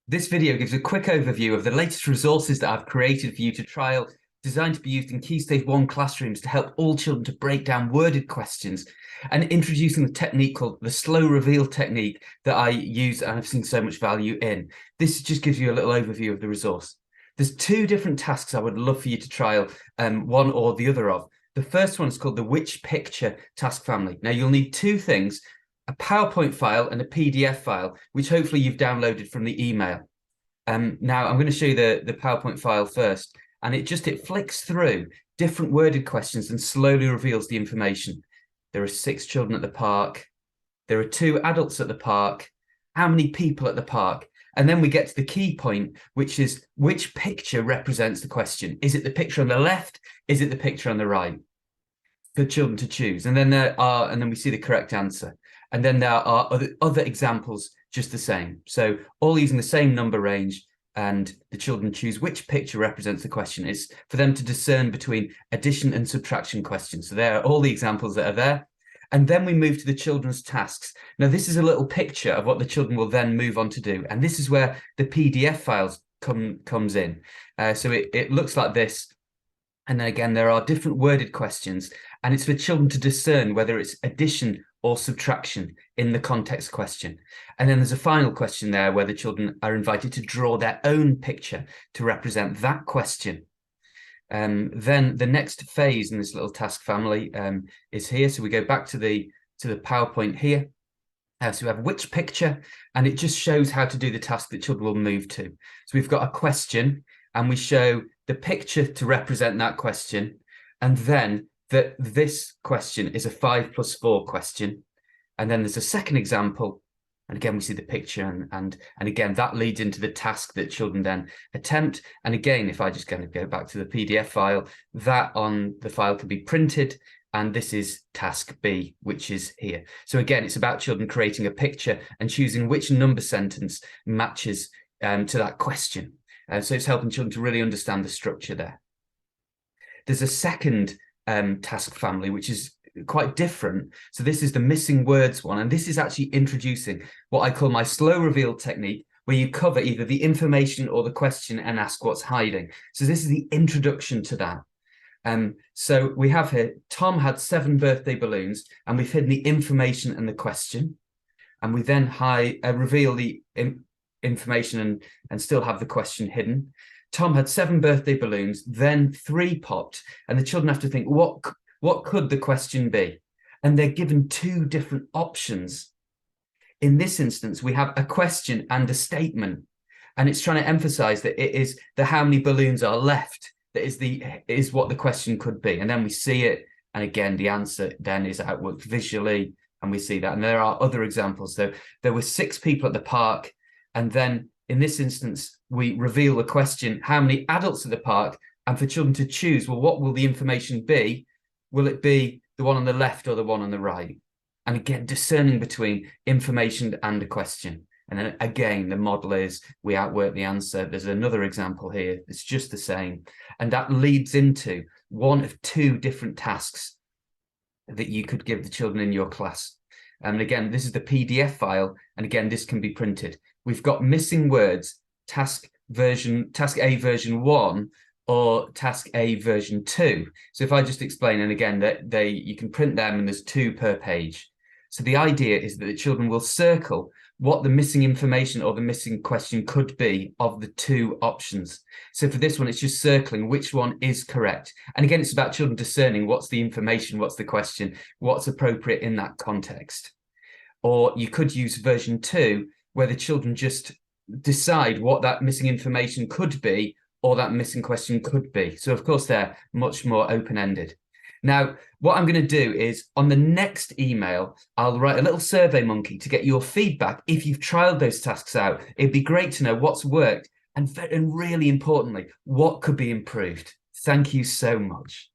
This video gives a quick overview of the latest resources that I've created for you to trial, designed to be used in Key Stage 1 classrooms to help all children to break down worded questions, and introducing the technique called the slow reveal technique that I use and I've seen so much value in. This just gives you a little overview of the resource. There's two different tasks I would love for you to trial one or the other of. The first one is called the Which Picture task family. Now you'll need two things: a PowerPoint file and a PDF file, which hopefully you've downloaded from the email. Now I'm going to show you the PowerPoint file first, and it flicks through different worded questions and slowly reveals the information. There are 6 children at the park. There are 2 adults at the park. How many people at the park? And then we get to the key point, which is which picture represents the question. Is it the picture on the left? Is it the picture on the right? For children to choose. And then we see the correct answer. And then there are other examples just the same. So all using the same number range, and the children choose which picture represents the question. It's for them to discern between addition and subtraction questions. So there are all the examples that are there. And then we move to the children's tasks. Now, this is a little picture of what the children will then move on to do. And this is where the PDF files comes in. So it looks like this. And then again, there are different worded questions, and it's for children to discern whether it's addition or subtraction in the context question. And then there's a final question there where the children are invited to draw their own picture to represent that question. Then the next phase in this little task family is here. So we go back to the PowerPoint here. So we have which picture, and it just shows how to do the task that children will move to. So we've got a question, and we show the picture to represent that question, and then that this question is a 5+4 question. And then there's a second example, and again we see the picture, and again that leads into the task that children then attempt. And again, if I just kind of go back to the PDF file, that on the file can be printed, and this is task B, which is here. So again, it's about children creating a picture and choosing which number sentence matches to that question. So it's helping children to really understand the structure there. There's a second task family, which is quite different. So this is the missing words one, and this is actually introducing what I call my slow reveal technique, where you cover either the information or the question and ask what's hiding. So this is the introduction to that. So we have here, Tom had 7 birthday balloons, and we've hidden the information and the question. And we then reveal the information and still have the question hidden. Tom had 7 birthday balloons, then 3 popped, and the children have to think, what could the question be? And they're given 2 different options. In this instance, we have a question and a statement, and it's trying to emphasize that it is the how many balloons are left that is what the question could be. And then we see it, and again, the answer then is outworked visually, and we see that. And there are other examples. So there were 6 people at the park, and then in this instance, we reveal the question, how many adults at the park? And for children to choose, well, what will the information be? Will it be the one on the left or the one on the right? And again, discerning between information and a question. And then again, the model is we outwork the answer. There's another example here. It's just the same. And that leads into one of 2 different tasks that you could give the children in your class. And again, this is the PDF file. And again, this can be printed. We've got missing words, task A version 1 or task A version 2. So if I just explain, and again, that you can print them, and there's 2 per page. So the idea is that the children will circle what the missing information or the missing question could be of the 2 options. So for this one, it's just circling which one is correct. And again, it's about children discerning what's the information, what's the question, what's appropriate in that context. Or you could use version 2, where the children just decide what that missing information could be or that missing question could be. So of course, they're much more open-ended. Now, what I'm going to do is on the next email, I'll write a little survey monkey to get your feedback. If you've trialed those tasks out, it'd be great to know what's worked, and really importantly, what could be improved. Thank you so much.